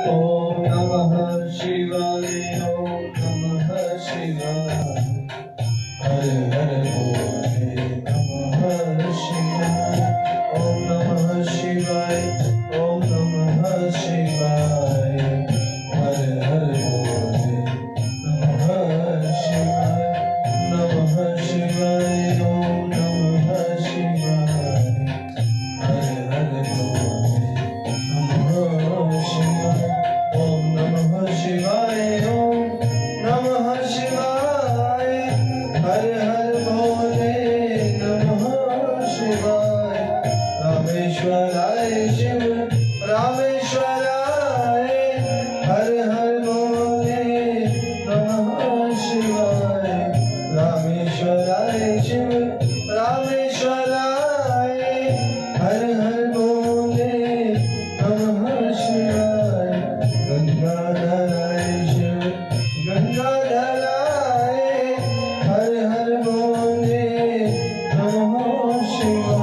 ओम नमः शिवाय ओम नमः शिवाय हर हर भोले नमः शिवाय ओम नमः शिवाय ओम नमः शिवाय हर हर भोले नमः शिवाय नमः शिवाय ओम नमः शिवाय हर हर भोले नमः शिवाय ओम नमः शिवाय ओम नमः शिवाय हर हर भोले नमः शिवाय रामेश्वराय शिव रामेश्वराय हर हर भोले नमः शिवाय रामेश्वराय शिव रामेश्वराय हर हर भोले नमः शिवाय गंगाधराय शिव गंगाधराय हर हर भोले नमः शिवाय